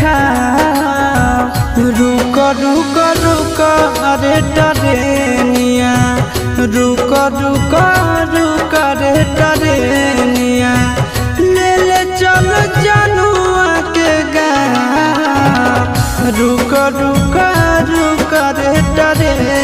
गाँव। रुक रुक रुक अरे टरेनिया, रुक रुक रुक रे टरेनिया, ले ले चल जनुआ के गाँव। रुक रुक रुक रे टरेनिया।